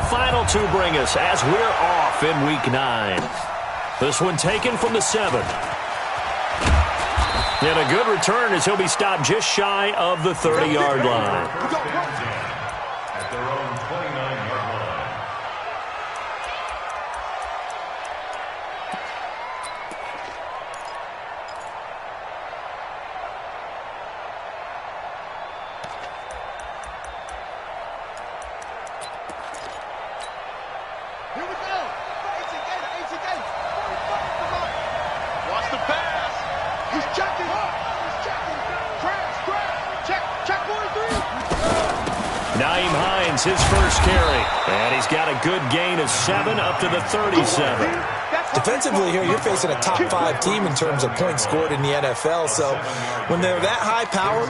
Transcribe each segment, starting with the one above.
final two bring us as we're off in Week 9. This one taken from the 7. And a good return as he'll be stopped just shy of the 30-yard line. At their own 29-yard line. Here we go. Watch the pass. He's checking. He's checking. Check 43. Nyheim Hines, his first carry. And he's got a good gain of 7 up to the 37. Defensively here, you're facing a top-5 team in terms of points scored in the NFL. So when they're that high-powered,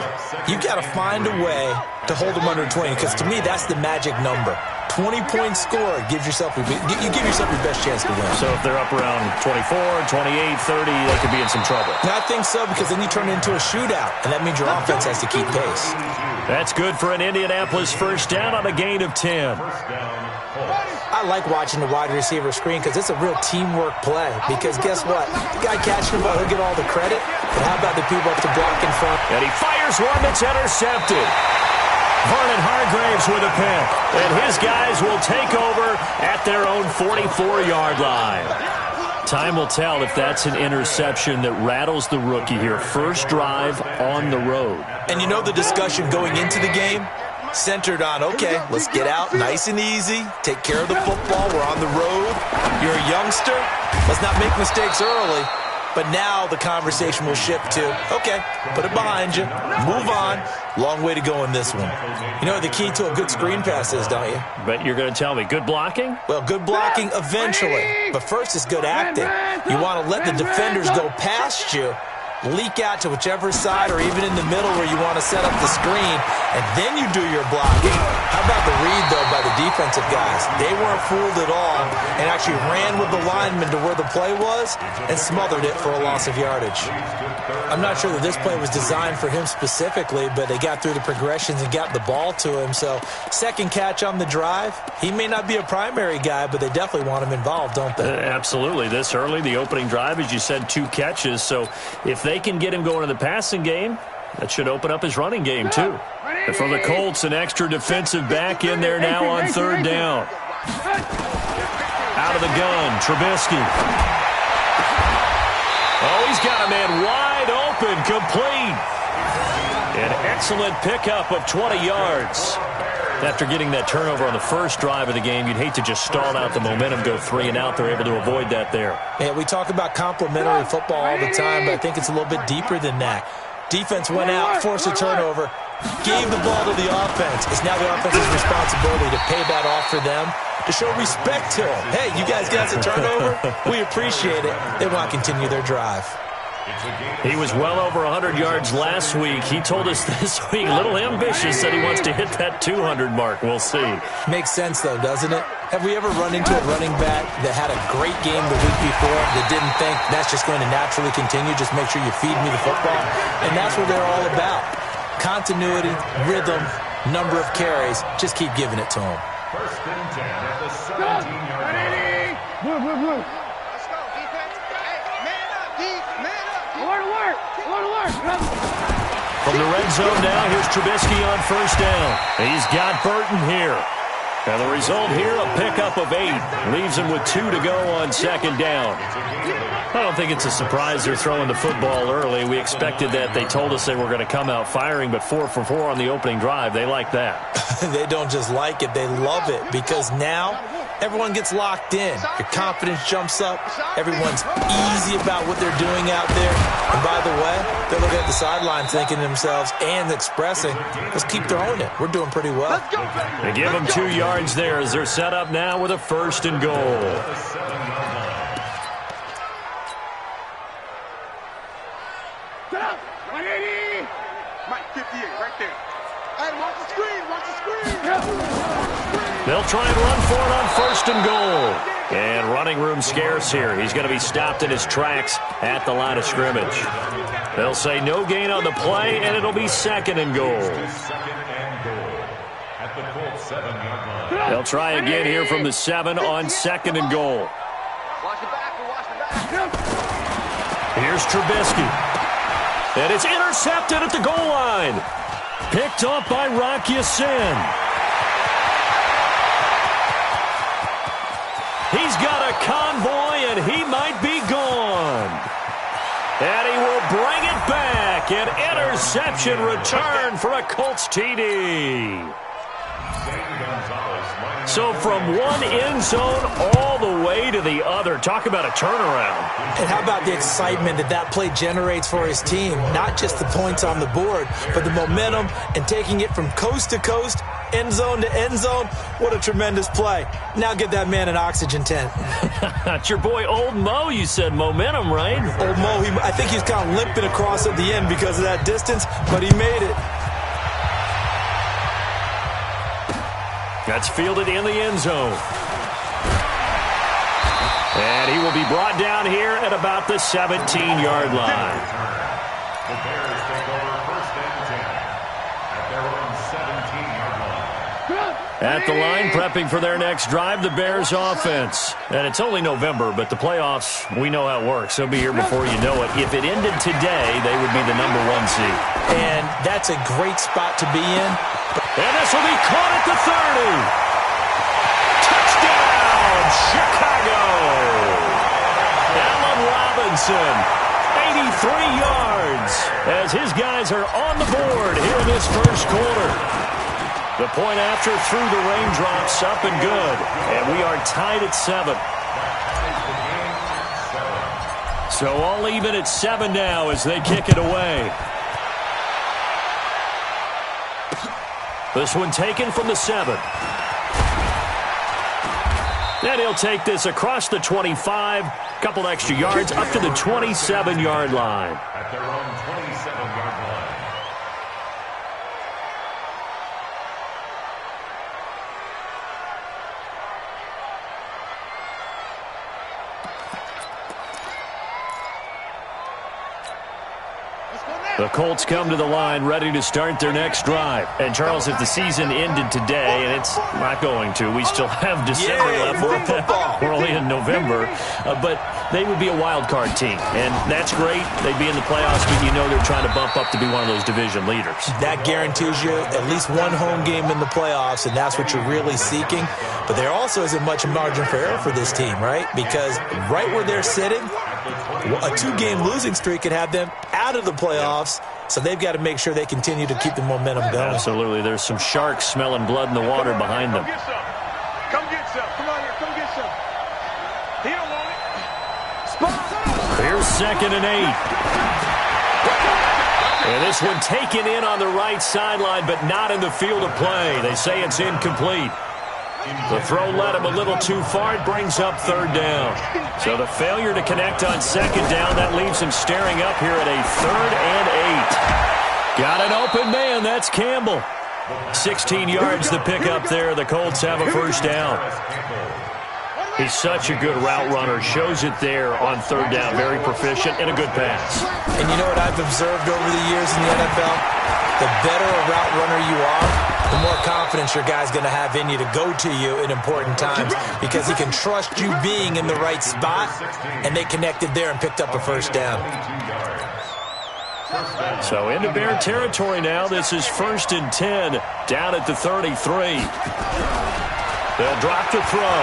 you've got to find a way to hold them under 20. Because to me, that's the magic number. 20 points scored gives yourself you give yourself your best chance to win. So if they're up around 24, 28, 30, they could be in some trouble. And I think so, because then you turn it into a shootout, and that means your offense has to keep pace. That's good for an Indianapolis first down on a gain of 10. I like watching the wide receiver screen because it's a real teamwork play. Because guess what? The guy catching the ball, he'll get all the credit. But how about the people up to block in front? And he fires one that's intercepted. Vernon Hargreaves with a pick. And his guys will take over at their own 44-yard line. Time will tell if that's an interception that rattles the rookie here. First drive on the road. And you know the discussion going into the game? Centered on, okay, let's get out nice and easy, take care of the football, we're on the road, you're a youngster, let's not make mistakes early. But now the conversation will shift to, okay, put it behind you, move on, long way to go in this one. You know what the key to a good screen pass is, don't you? But you're going to tell me, good blocking? Well, good blocking eventually, but first is good acting. You want to let the defenders go past you, leak out to whichever side or even in the middle where you want to set up the screen, and then you do your blocking. How about the read, though, by the defensive guys? They weren't fooled at all and actually ran with the lineman to where the play was and smothered it for a loss of yardage. I'm not sure that this play was designed for him specifically, but they got through the progressions and got the ball to him. So second catch on the drive. He may not be a primary guy, but they definitely want him involved, don't they? Absolutely. This early, the opening drive, as you said, 2 catches. So if they can get him going in the passing game, that should open up his running game, too. And for the Colts, an extra defensive back in there now on third down. Out of the gun, Trubisky. Oh, he's got a man wide open, complete. An excellent pickup of 20 yards. After getting that turnover on the first drive of the game, you'd hate to just stall out the momentum, go 3 and out. They're able to avoid that there. Yeah, we talk about complementary football all the time, but I think it's a little bit deeper than that. Defense went out, forced a turnover, gave the ball to the offense. It's now the offense's responsibility to pay that off for them, to show respect to them. Hey, you guys got the turnover? We appreciate it. They want to continue their drive. He was well over 100 yards last week. He told us this week, a little ambitious, that he wants to hit that 200 mark. We'll see. Makes sense, though, doesn't it? Have we ever run into a running back that had a great game the week before that didn't think that's just going to naturally continue, just make sure you feed me the football? And that's what they're all about. Continuity, rhythm, number of carries. Just keep giving it to them. First and 10 at the 17-yard line. Blue. Let's go, defense. Hey, man up, D. Man up. Alert. From the red zone now, here's Trubisky on first down. He's got Burton here. And the result here, a pickup of 8. Leaves him with 2 to go on second down. I don't think it's a surprise they're throwing the football early. We expected that. They told us they were going to come out firing, but 4 for 4 on the opening drive. They like that. They don't just like it, they love it, because now everyone gets locked in. Your confidence jumps up. Everyone's easy about what they're doing out there. And by the way, they're looking at the sideline thinking to themselves and expressing, let's keep throwing it. We're doing pretty well. They give them 2 yards there as they're set up now with a first and goal. Get up. 180. Mike, 58, right there. Hey, watch the screen. They'll try and run for it on first and goal. And running room scarce here. He's going to be stopped in his tracks at the line of scrimmage. They'll say no gain on the play, and it'll be second and goal. Second and goal at the Colts 7-yard line. They'll try again here from the 7 on 2nd and goal. Here's Trubisky. And it's intercepted at the goal line. Picked up by Rock Ya-Sin. He's got a convoy, and he might be gone. And he will bring it back. An interception return for a Colts TD. So from one end zone all the way to the other. Talk about a turnaround. And how about the excitement that play generates for his team? Not just the points on the board, but the momentum and taking it from coast to coast, end zone to end zone. What a tremendous play. Now give that man an oxygen tent. That's your boy Old Mo. You said momentum, right? Old Mo, I think he's kind of limping across at the end because of that distance, but he made it. That's fielded in the end zone. And he will be brought down here at about the 17-yard line. The Bears take over 1st and 10 at their own 17-yard line. At the line, prepping for their next drive, the Bears offense. And it's only November, but the playoffs, we know how it works. They'll be here before you know it. If it ended today, they would be the number 1 seed. And that's a great spot to be in. And this will be caught at the 30. Touchdown, Chicago. Allen Robinson, 83 yards, as his guys are on the board here in this first quarter. The point after through the raindrops, up and good. And we are tied at 7. So all even at 7 now as they kick it away. This one taken from the 7. And he'll take this across the 25. Couple extra yards up to the 27-yard line. At their own 27-yard line. The Colts come to the line ready to start their next drive. And, Charles, if the season ended today, and it's not going to, we still have December left. We're only in November. But they would be a wild card team. And that's great. They'd be in the playoffs, but you know they're trying to bump up to be one of those division leaders. That guarantees you at least one home game in the playoffs, and that's what you're really seeking. But there also isn't much margin for error for this team, right? Because right where they're sitting, a 2-game losing streak could have them out of the playoffs, so they've got to make sure they continue to keep the momentum going. Absolutely. There's some sharks smelling blood in the water behind them. Come get some. Come on here. Come get some. He don't want it. Here's 2nd and 8. And this one taken in on the right sideline, but not in the field of play. They say it's incomplete. The throw led him a little too far. It brings up 3rd down. So the failure to connect on 2nd down, that leaves him staring up here at a 3rd and 8. Got an open man. That's Campbell. 16 yards to pick up there. The Colts have a first down. He's such a good route runner. Shows it there on 3rd down. Very proficient and a good pass. And you know what I've observed over the years in the NFL? The better a route runner you are, the more confidence your guy's going to have in you to go to you in important times because he can trust you being in the right spot, and they connected there and picked up a first down. So into Bear territory now. This is 1st and 10 down at the 33. They'll drop the throw.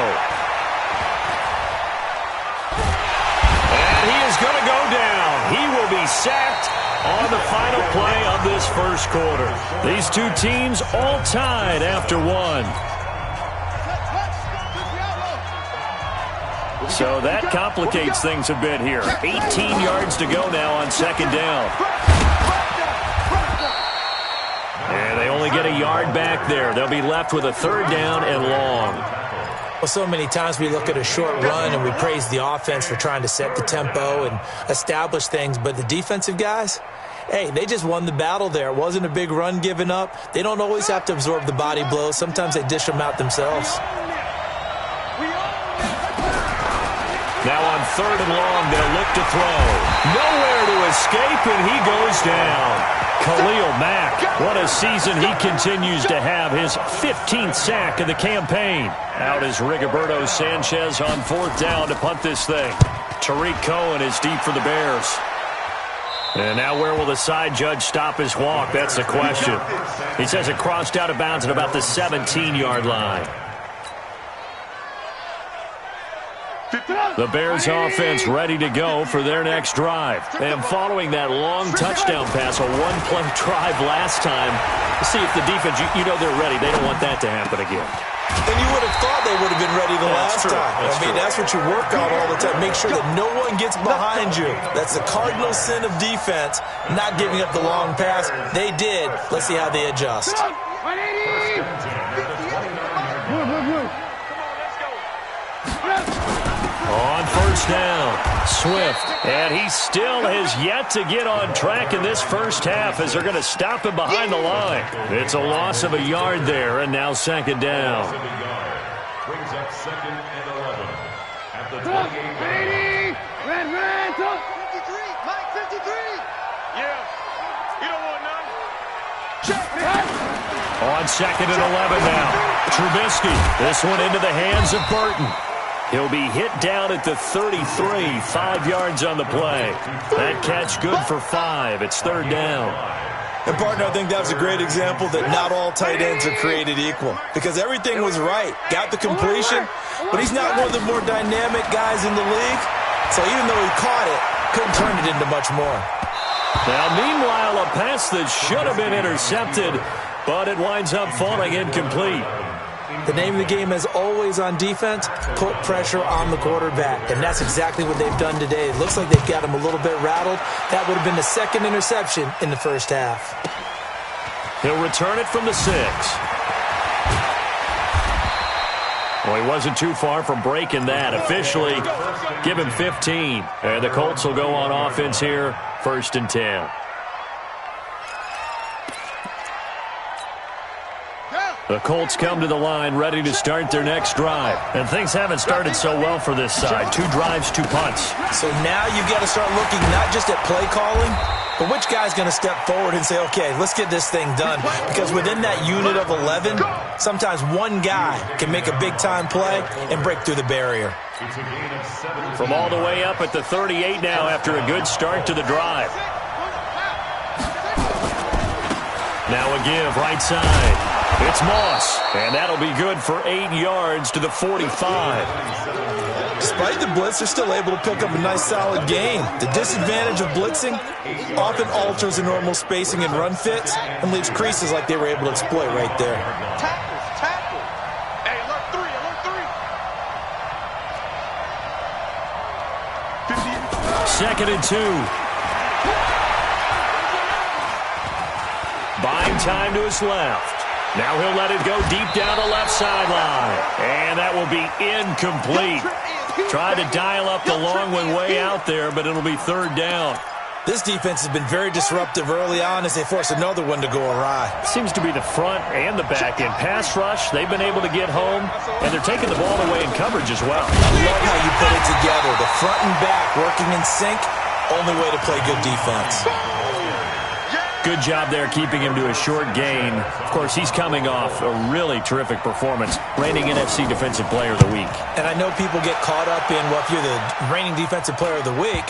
And he is going to go down. He will be sacked on the final play of this first quarter. These two teams all tied after 1. So that complicates things a bit here. 18 yards to go now on 2nd down. And they only get a yard back there. They'll be left with a 3rd down and long. Well, so many times we look at a short run and we praise the offense for trying to set the tempo and establish things, but the defensive guys, hey, they just won the battle there. It wasn't a big run given up. They don't always have to absorb the body blows. Sometimes they dish them out themselves. Now on 3rd and long, they'll look to throw. Nowhere to escape, and he goes down. Khalil Mack. What a season he continues to have. His 15th sack of the campaign. Out is Rigoberto Sanchez on 4th down to punt this thing. Tariq Cohen is deep for the Bears. And now where will the side judge stop his walk? That's the question. He says it crossed out of bounds at about the 17-yard line. The Bears offense ready to go for their next drive. And following that long touchdown pass, a one-play drive last time, see if the defense, you know they're ready. They don't want that to happen again. And you would have thought they would have been ready the last time. That's what you work on all the time. Make sure that no one gets behind you. That's the cardinal sin of defense, not giving up the long pass. They did. Let's see how they adjust. On 1st down, Swift. And he still has yet to get on track in this first half as they're going to stop him behind the line. It's a loss of a yard there, and now 2nd down. Brings up 2nd and 11 at the 28-yard line. 53, Mike, 53. Yeah, you don't want none. Check. On 2nd and 11 now, Trubisky. This one into the hands of Burton. He'll be hit down at the 33, 5 yards on the play. That catch good for 5. It's 3rd down. And, partner, I think that was a great example that not all tight ends are created equal. Because everything was right. Got the completion, but he's not one of the more dynamic guys in the league. So even though he caught it, couldn't turn it into much more. Now, meanwhile, a pass that should have been intercepted, but it winds up falling incomplete. The name of the game, as always on defense, put pressure on the quarterback. And that's exactly what they've done today. It looks like they've got him a little bit rattled. That would have been the 2nd interception in the first half. He'll return it from the 6. Well, he wasn't too far from breaking that. Officially, give him 15. And the Colts will go on offense here, 1st and 10. The Colts come to the line ready to start their next drive. And things haven't started so well for this side. 2 drives, 2 punts. So now you've got to start looking not just at play calling, but which guy's going to step forward and say, okay, let's get this thing done. Because within that unit of 11, sometimes one guy can make a big-time play and break through the barrier. From all the way up at the 38 now after a good start to the drive. Now a give, right side. It's Moss, and that'll be good for 8 yards to the 45. Despite the blitz, they're still able to pick up a nice, solid gain. The disadvantage of blitzing often alters the normal spacing and run fits and leaves creases like they were able to exploit right there. Tackle. Hey, alert 3, alert 3. 2nd and 2. Buying time to his left. Now he'll let it go deep down the left sideline. And that will be incomplete. Tried to dial up the long one way out there, but it'll be 3rd down. This defense has been very disruptive early on as they force another one to go awry. Seems to be the front and the back end. Pass rush, they've been able to get home, and they're taking the ball away in coverage as well. I love how you put it together. The front and back working in sync, only way to play good defense. Good job there keeping him to a short gain. Of course, he's coming off a really terrific performance, reigning NFC Defensive Player of the Week. And I know people get caught up in, well, if you're the reigning Defensive Player of the Week,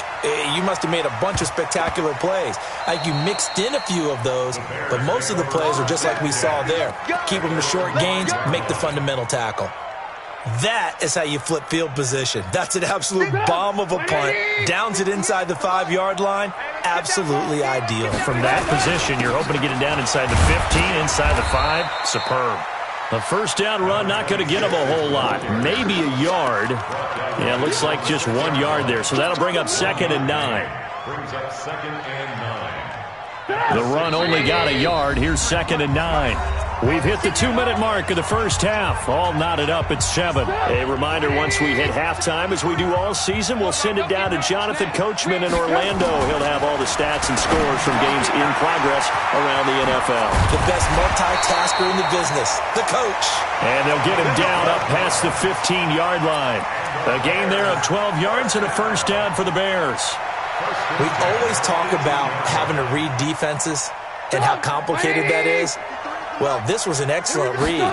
you must have made a bunch of spectacular plays. Like you mixed in a few of those, but most of the plays are just like we saw there. Keep them to short gains, make the fundamental tackle. That is how you flip field position. That's an absolute bomb of a punt. Downs it inside the 5-yard line. Absolutely ideal. From that position, you're hoping to get it down inside the 15, inside the 5. Superb. The 1st down run, not going to get him a whole lot. Maybe a yard. Yeah, it looks like just 1 yard there. So that'll bring up 2nd and 9. Brings up 2nd and 9. The run only got a yard. Here's 2nd and 9. We've hit the 2-minute mark of the first half. All knotted up at 7. A reminder, once we hit halftime, as we do all season, we'll send it down to Jonathan Coachman in Orlando. He'll have all the stats and scores from games in progress around the NFL. The best multitasker in the business, the coach. And they'll get him down up past the 15-yard line. A gain there of 12 yards and a 1st down for the Bears. We always talk about having to read defenses. and how complicated that is? Well, this was an excellent read.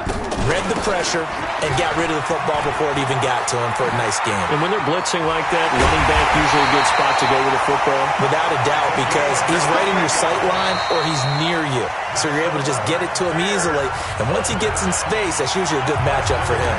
Read the pressure and got rid of the football before it even got to him for a nice game. And when they're blitzing like that, running back usually a good spot to go with the football? Without a doubt, because he's right in your sight line or he's near you. So you're able to just get it to him easily. And once he gets in space, that's usually a good matchup for him.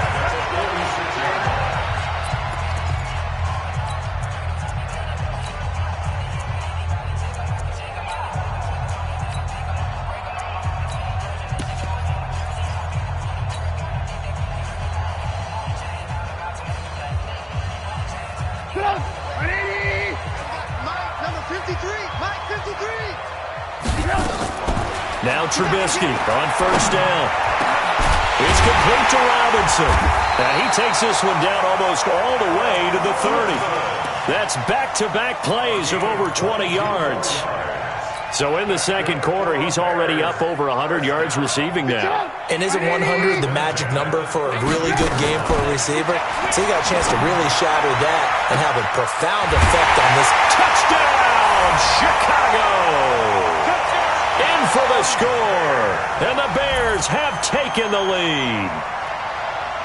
Now Trubisky on first down. It's complete to Robinson. And he takes this one down almost all the way to the 30. That's back-to-back plays of over 20 yards. So in the second quarter, he's already up over 100 yards receiving now. And isn't 100 the magic number for a really good game for a receiver? So he got a chance to really shatter that and have a profound effect on this. Touchdown, Chicago! In for the score, and the Bears have taken the lead.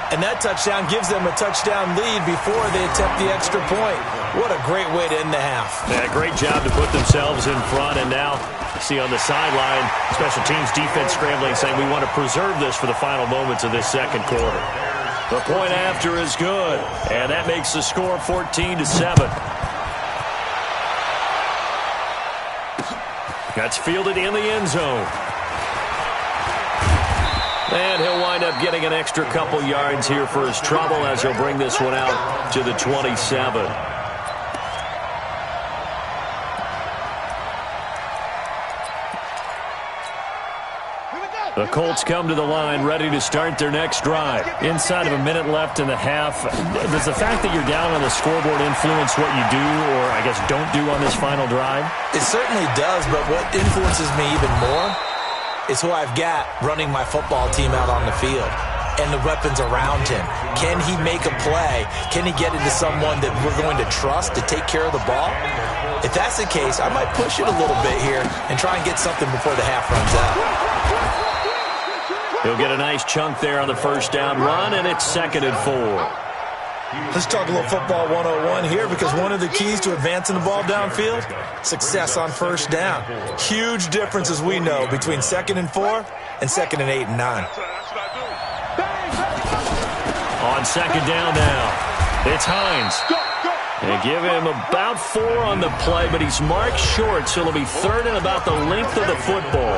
And that touchdown gives them a touchdown lead before they attempt the extra point. What a great way to end the half. Yeah, great job to put themselves in front, and now see on the sideline, special teams defense scrambling, saying we want to preserve this for the final moments of this second quarter. The point after is good, and that makes the score 14-7. That's fielded in the end zone. And he'll wind up getting an extra couple yards here for his trouble as he'll bring this one out to the 27. The Colts come to the line ready to start their next drive. Inside of a minute left in the half, does the fact that you're down on the scoreboard influence what you do or, I guess, don't do on this final drive? It certainly does, but what influences me even more is who I've got running my football team out on the field and the weapons around him. Can he make a play? Can he get into someone that we're going to trust to take care of the ball? If that's the case, I might push it a little bit here and try and get something before the half runs out. He'll get a nice chunk there on the first down run, and it's 2nd and 4. Let's talk a little football 101 here, because one of the keys to advancing the ball downfield, success on first down. Huge difference, as we know, between 2nd and 4 and 2nd and 8 and 9. On second down now, it's Hines. They give him about 4 on the play, but he's marked short, so it'll be 3rd and about the length of the football.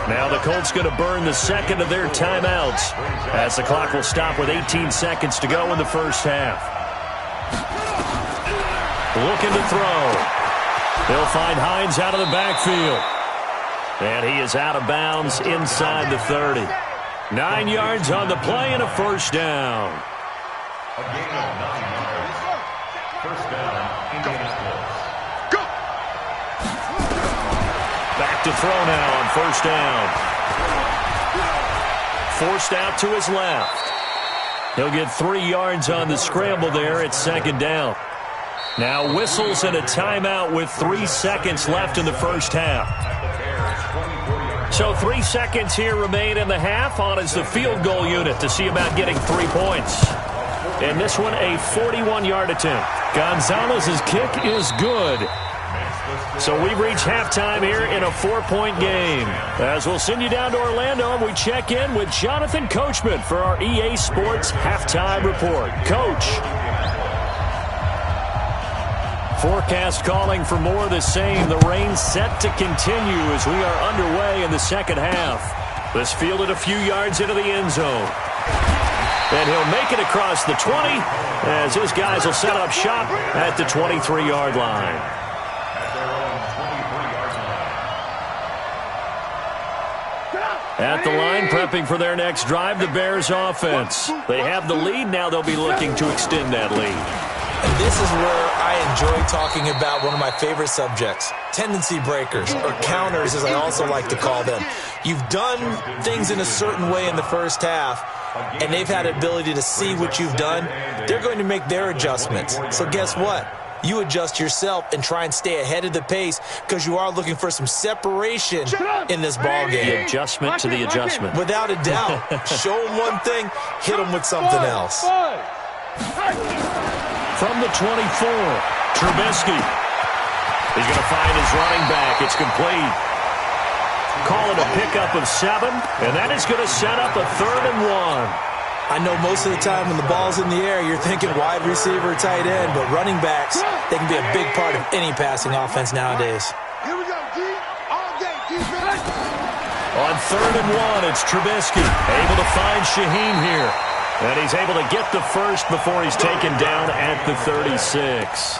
Now the Colts going to burn the second of their timeouts as the clock will stop with 18 seconds to go in the first half. Looking to throw. They'll find Hines out of the backfield. And he is out of bounds inside the 30. 9 yards on the play and a first down. A gain of 9 yards. First down, Indianapolis. Go! Back to throw now on first down. Forced out to his left. He'll get 3 yards on the scramble there at second down. Now whistles and a timeout with 3 seconds left in the first half. So 3 seconds here remain in the half. On is the field goal unit to see about getting 3 points. And this one a 41-yard attempt. Gonzalez's kick is good. So we've reached halftime here in a 4-point game. As we'll send you down to Orlando and we check in with Jonathan Coachman for our EA Sports Halftime Report. Coach. Forecast calling for more of the same. The rain set to continue as we are underway in the second half. This fielded a few yards into the end zone. And he'll make it across the 20 as his guys will set up shop at the 23-yard line. At the line, prepping for their next drive, the Bears offense. They have the lead. Now they'll be looking to extend that lead. And this is where I enjoy talking about one of my favorite subjects, tendency breakers, or counters as I also like to call them. You've done things in a certain way in the first half, and they've had the ability to see what you've done. They're going to make their adjustments. So guess what? you adjust yourself and try and stay ahead of the pace because you are looking for some separation in this ball game. The adjustment to the adjustment. Without a doubt. Show them one thing, hit them with something else. From the 24, Trubisky. He's going to find his running back. It's complete. Call it a pickup of 7, and that is going to set up a 3rd and 1. I know most of the time when the ball's in the air, you're thinking wide receiver, tight end, but running backs, they can be a big part of any passing offense nowadays. Here we go, D. All day, defense. On 3rd and 1, it's Trubisky. Able to find Shaheen here. And he's able to get the first before he's taken down at the 36.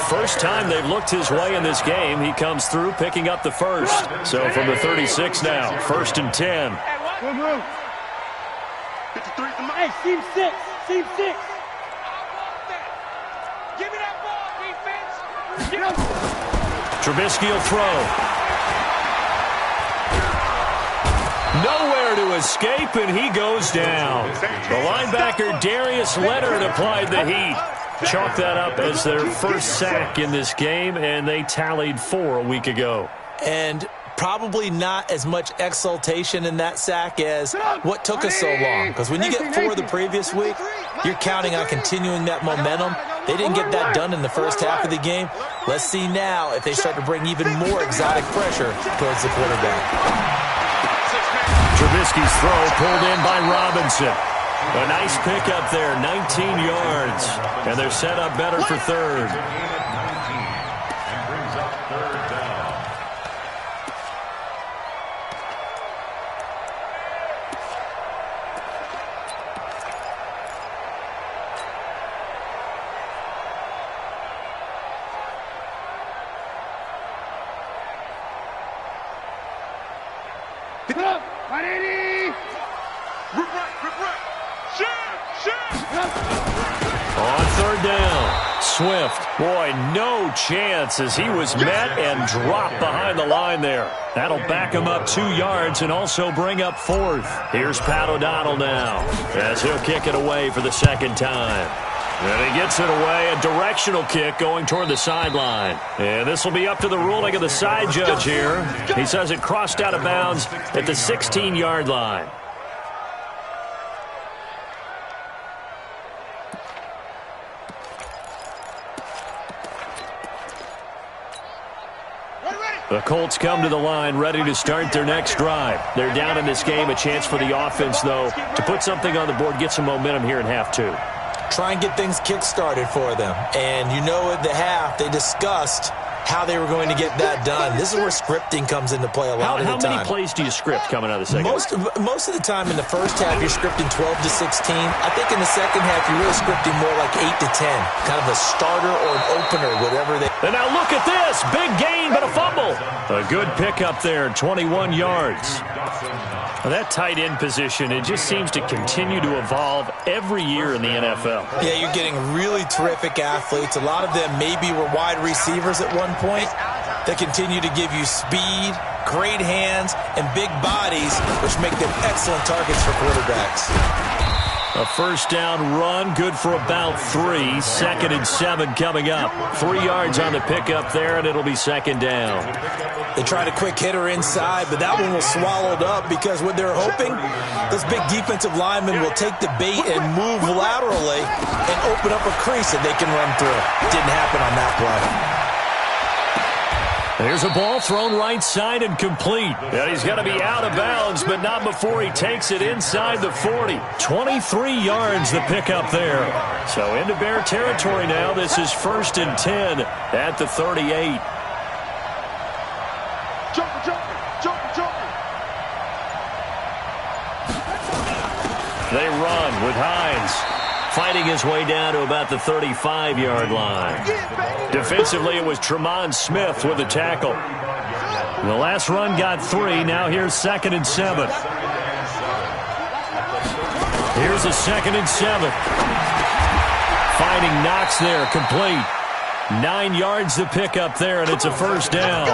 First time they've looked his way in this game, he comes through picking up the first. So from the 36 now, 1st and 10. Hey, seam 6. Seam 6. Give me that ball, defense. Trubisky will throw. Nowhere to escape, and he goes down. The linebacker, Darius Leonard, applied the heat. Chalk that up as their first sack in this game, and they tallied 4 a week ago. And probably not as much exultation in that sack as what took us so long. Because when you get 4 the previous week, you're counting on continuing that momentum. They didn't get that done in the first half of the game. Let's see now if they start to bring even more exotic pressure towards the quarterback. Trubisky's throw pulled in by Robinson. A nice pickup there, 19 yards. And they're set up better for 3rd. On 3rd down, Swift. Boy, no chance as he was met and dropped behind the line there. That'll back him up 2 yards and also bring up 4th. Here's Pat O'Donnell now as he'll kick it away for the 2nd time. And he gets it away, a directional kick going toward the sideline. And this will be up to the ruling of the side judge here. He says it crossed out of bounds at the 16-yard line. The Colts come to the line ready to start their next drive. They're down in this game, a chance for the offense, though, to put something on the board, get some momentum here in half 2. Try and get things kick-started for them. And you know at the half, they discussed how they were going to get that done. This is where scripting comes into play a lot of the time. How many plays do you script coming out of the second? Most of the time in the first half, you're scripting 12 to 16. I think in the second half, you're really scripting more like 8 to 10. Kind of a starter or an opener, whatever they... And now look at this. Big gain, but a fumble. A good pickup there, 21 yards. Well, that tight end position, it just seems to continue to evolve every year in the NFL. Yeah, you're getting really terrific athletes. A lot of them maybe were wide receivers at one point that continue to give you speed, great hands, and big bodies, which make them excellent targets for quarterbacks. A 1st down run, good for about 3. 2nd and 7 coming up. 3 yards on the pickup there, and it'll be 2nd down. They tried a quick hitter inside, but that one was swallowed up because what they're hoping, those big defensive linemen will take the bait and move laterally and open up a crease that they can run through. Didn't happen on that play. There's a ball thrown right side and complete. And he's going to be out of bounds, but not before he takes it inside the 40. 23 yards the pickup there. So into Bear territory now. This is 1st and 10 at the 38. They run with Hines. Fighting his way down to about the 35-yard line. Defensively, it was Tremont Smith with a tackle. The last run got 3. Now here's 2nd and 7. Here's a 2nd and 7. Finding Knox there, complete. 9 yards to pick up there, and it's a 1st down.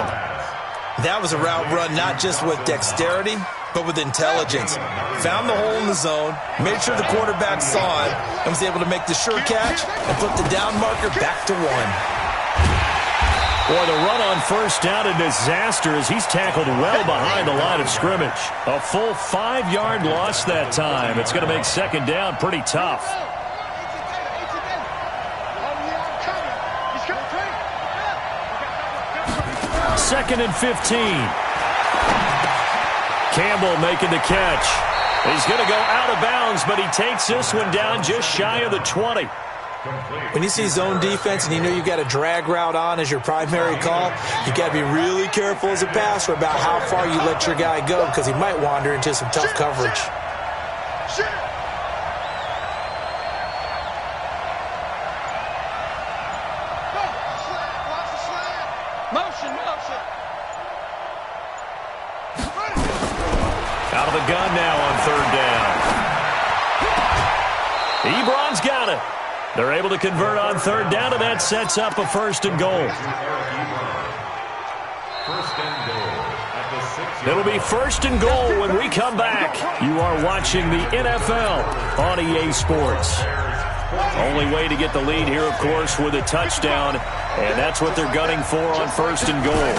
That was a route run not just with dexterity, but with intelligence. Found the hole in the zone, made sure the quarterback saw it, and was able to make the sure catch and flip the down marker back to 1. Boy, the run on first down, a disaster as he's tackled well behind the line of scrimmage. A full 5-yard loss that time. It's going to make second down pretty tough. Second and 15. Campbell making the catch. He's going to go out of bounds, but he takes this one down just shy of the 20. When you see zone defense and you know you've got a drag route on as your primary call, you've got to be really careful as a passer about how far you let your guy go because he might wander into some tough coverage. Out of the gun now on third down. Ebron's got it. They're able to convert on third down, and that sets up a first and goal. It'll be first and goal when we come back. You are watching the NFL on EA Sports. Only way to get the lead here, of course, with a touchdown, and that's what they're gunning for on first and goal.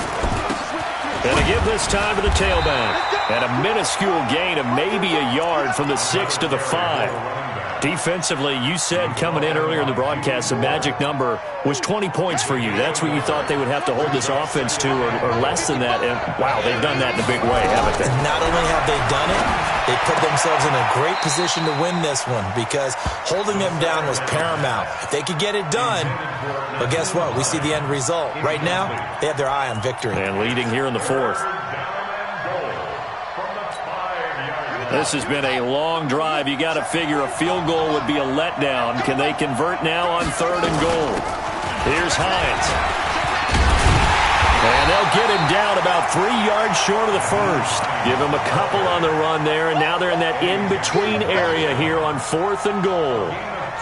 And to give this time to the tailback. And a minuscule gain of maybe a yard from the 6 to the 5. Defensively, you said coming in earlier in the broadcast, the magic number was 20 points for you. That's what you thought they would have to hold this offense to, or less than that. And, wow, they've done that in a big way, haven't they? And not only have they done it, they put themselves in a great position to win this one because holding them down was paramount. If they could get it done, but guess what? We see the end result. Right now, they have their eye on victory. And leading here in the 4th. This has been a long drive. You got to figure a field goal would be a letdown. Can they convert now on third and goal? Here's Hines. And they'll get him down about 3 yards short of the first. Give him a couple on the run there, and now they're in that in-between area here on fourth and goal.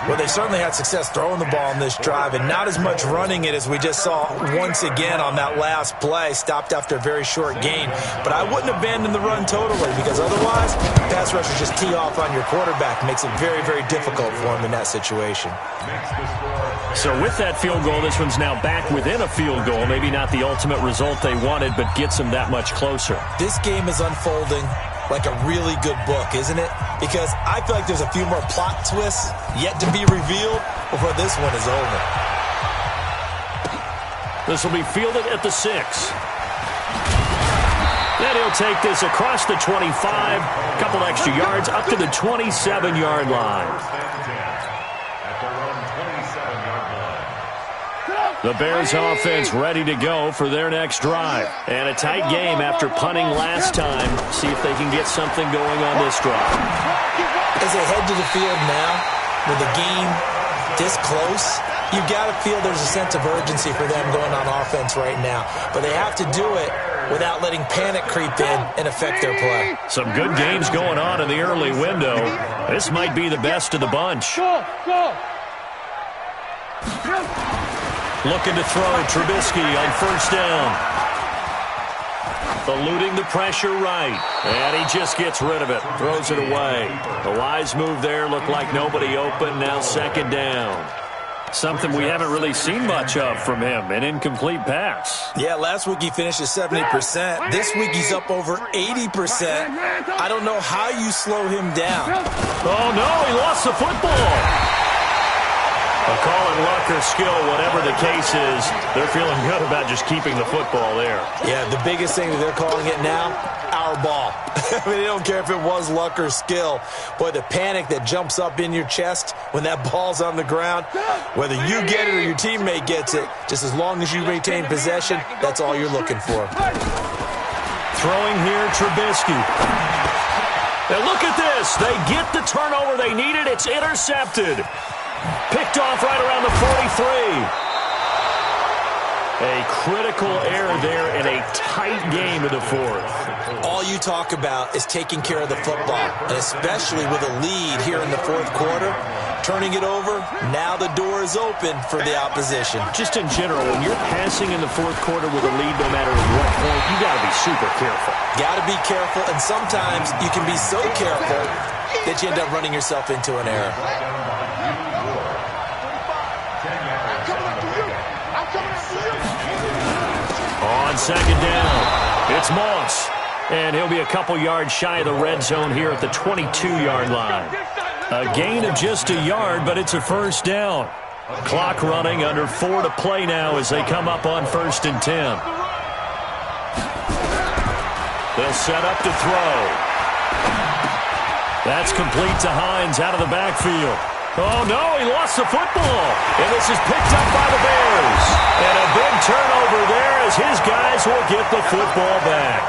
Well, they certainly had success throwing the ball in this drive, and not as much running it as we just saw once again on that last play. Stopped after a very short gain. But I wouldn't abandon the run totally because otherwise, pass rushers just tee off on your quarterback. Makes it very, very difficult for him in that situation. So with that field goal, this one's now back within a field goal. Maybe not the ultimate result they wanted, but gets them that much closer. This game is unfolding like a really good book, isn't it? Because I feel like there's a few more plot twists yet to be revealed before this one is over. This will be fielded at the 6. Then he'll take this across the 25, a couple extra yards, up to the 27-yard line. The Bears offense ready to go for their next drive. And a tight game after punting last time. See if they can get something going on this drive. As they head to the field now, with the game this close, you got to feel there's a sense of urgency for them going on offense right now. But they have to do it without letting panic creep in and affect their play. Some good games going on in the early window. This might be the best of the bunch. Go! Looking to throw Trubisky on first down. Eluding the pressure right. And he just gets rid of it. Throws it away. The wise move there. Looked like nobody open. Now second down. Something we haven't really seen much of from him. An incomplete pass. Yeah, last week he finished at 70%. This week he's up over 80%. I don't know how you slow him down. Oh, no, he lost the football. A call it luck or skill, whatever the case is, they're feeling good about just keeping the football there. Yeah, the biggest thing that they're calling it now, our ball. I mean, they don't care if it was luck or skill. Boy, the panic that jumps up in your chest when that ball's on the ground, whether you get it or your teammate gets it, just as long as you retain possession, that's all you're looking for. Throwing here, Trubisky. And look at this. They get the turnover they needed. It's intercepted. Picked off right around the 43. A critical error there in a tight game in the 4th. All you talk about is taking care of the football, and especially with a lead here in the 4th quarter, turning it over, now the door is open for the opposition. Just in general, when you're passing in the fourth quarter with a lead, no matter at what point, you got to be super careful. Got to be careful, and sometimes you can be so careful that you end up running yourself into an error. On second down, it's Moss. And he'll be a couple yards shy of the red zone here at the 22-yard line. A gain of just a yard, but it's a first down. Clock running, under 4 to play now as they come up on 1st and 10. They'll set up to throw. That's complete to Hines out of the backfield. Oh, no, he lost the football. And this is picked up by the Bears. And a big turnover there as his guys will get the football back.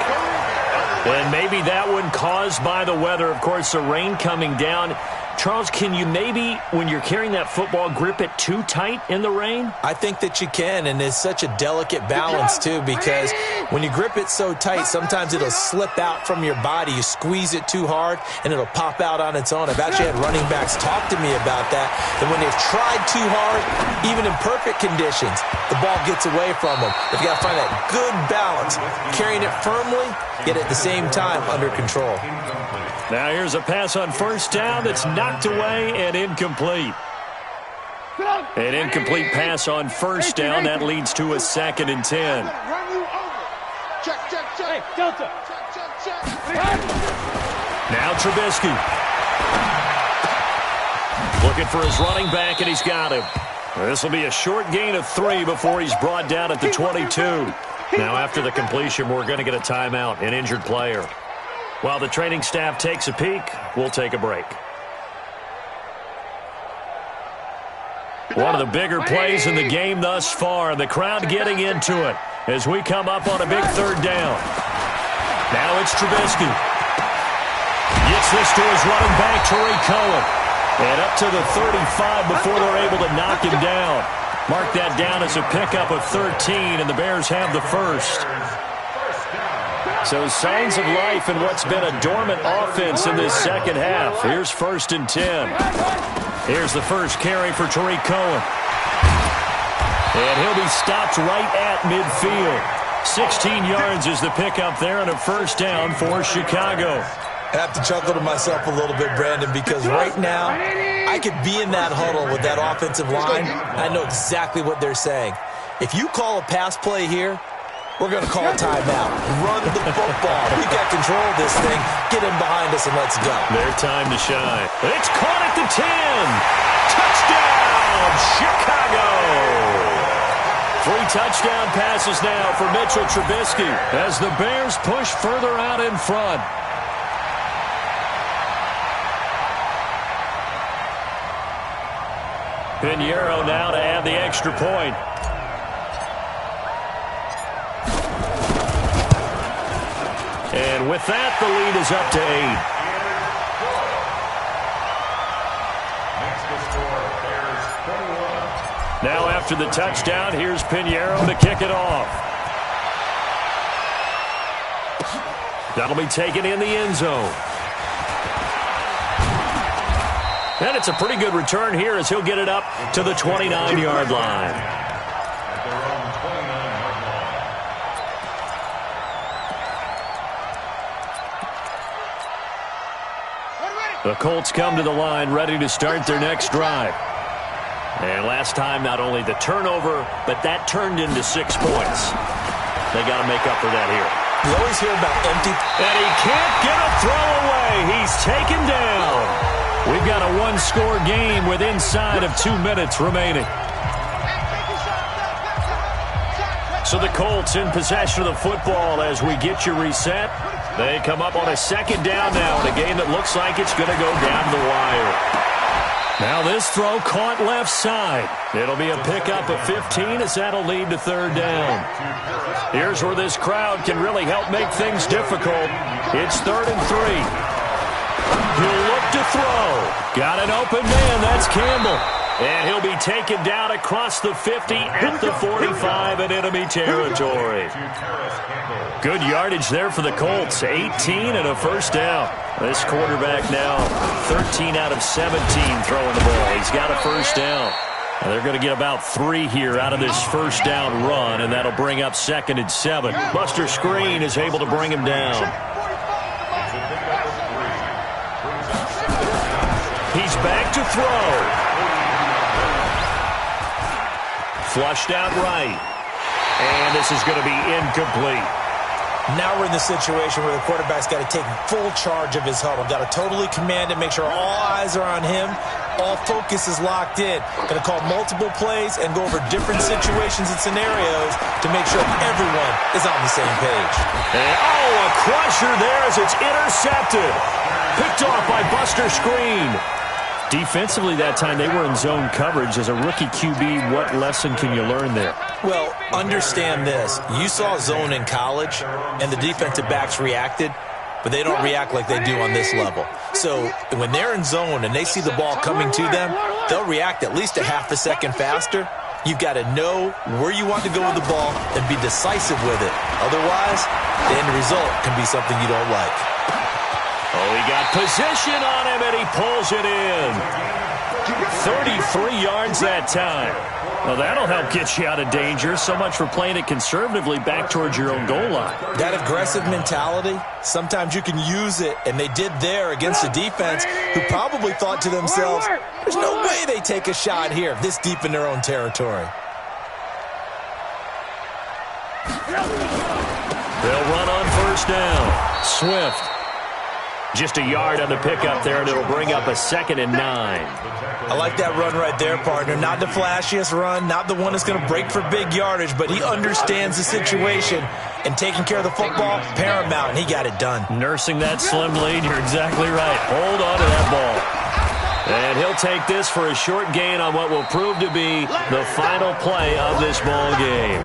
And maybe that one caused by the weather. Of course, the rain coming down. Charles, can you maybe, when you're carrying that football, grip it too tight in the rain? I think that you can, and it's such a delicate balance, too, because when you grip it so tight, sometimes it'll slip out from your body. You squeeze it too hard, and it'll pop out on its own. I've actually had running backs talk to me about that, and when they've tried too hard, even in perfect conditions, the ball gets away from them. They've got to find that good balance, carrying it firmly, yet at the same time under control. Now here's a pass on first down that's knocked away and incomplete. An incomplete pass on first down. That leads to a 2nd and 10. Now Trubisky. Looking for his running back, and he's got him. This will be a short gain of 3 before he's brought down at the 22. Now after the completion, we're going to get a timeout, an injured player. While the training staff takes a peek, we'll take a break. One of the bigger plays in the game thus far, and the crowd getting into it as we come up on a big 3rd down. Now it's Trubisky. Gets this to his running back, Tariq Cohen. And up to the 35 before they're able to knock him down. Mark that down as a pickup of 13, and the Bears have the first. So signs of life in what's been a dormant offense in this second half. Here's 1st and 10. Here's the first carry for Tariq Cohen. And he'll be stopped right at midfield. 16 yards is the pickup there, and a first down for Chicago. I have to chuckle to myself a little bit, Brandon, because right now I could be in that huddle with that offensive line. I know exactly what they're saying. If you call a pass play here, we're going to call a timeout. Run the football. We've got control of this thing. Get in behind us and let's go. Their time to shine. It's caught at the 10. Touchdown, Chicago. 3 touchdown passes now for Mitchell Trubisky as the Bears push further out in front. Pinheiro now to add the extra point. And with that, the lead is up to 8. Now after the touchdown, here's Pinheiro to kick it off. That'll be taken in the end zone. And it's a pretty good return here as he'll get it up to the 29-yard line. The Colts come to the line ready to start their next drive. And last time, not only the turnover, but that turned into 6 points. They got to make up for that here. You always hear about empty. And he can't get a throw away. He's taken down. We've got a 1-score game with inside of 2 minutes remaining. So the Colts in possession of the football as we get you reset. They come up on a 2nd down now in a game that looks like it's going to go down the wire. Now this throw caught left side. It'll be a pickup of 15 as that'll lead to 3rd down. Here's where this crowd can really help make things difficult. It's 3rd and 3. He'll look to throw. Got an open man. That's Campbell. And he'll be taken down across the 50 at the 45 in enemy territory. Good yardage there for the Colts. 18 and a first down. This quarterback now 13 out of 17 throwing the ball. He's got a first down. And they're going to get about 3 here out of this first down run, and that'll bring up 2nd and 7. Buster Skrine is able to bring him down. He's back to throw. Flushed out right. And this is going to be incomplete. Now we're in the situation where the quarterback's got to take full charge of his huddle. Got to totally command it, make sure all eyes are on him. All focus is locked in. Going to call multiple plays and go over different situations and scenarios to make sure everyone is on the same page. And, a crusher there as it's intercepted. Picked off by Buster Skrine. Defensively that time, they were in zone coverage. As a rookie QB, what lesson can you learn there? Well, understand this. You saw zone in college, and the defensive backs reacted, but they don't react like they do on this level. So when they're in zone and they see the ball coming to them, they'll react at least a half a second faster. You've got to know where you want to go with the ball and be decisive with it. Otherwise, the end result can be something you don't like. Oh, he got position on him, and he pulls it in. 33 yards that time. Well, that'll help get you out of danger. So much for playing it conservatively back towards your own goal line. That aggressive mentality, sometimes you can use it, and they did there against a defense who probably thought to themselves, there's no way they take a shot here this deep in their own territory. They'll run on first down. Swift. Just a yard on the pickup there, and it'll bring up a 2nd and 9. I like that run right there, partner. Not the flashiest run, not the one that's going to break for big yardage, but he understands the situation, and taking care of the football, paramount, and he got it done. Nursing that slim lead, you're exactly right. Hold on to that ball. And he'll take this for a short gain on what will prove to be the final play of this ball game.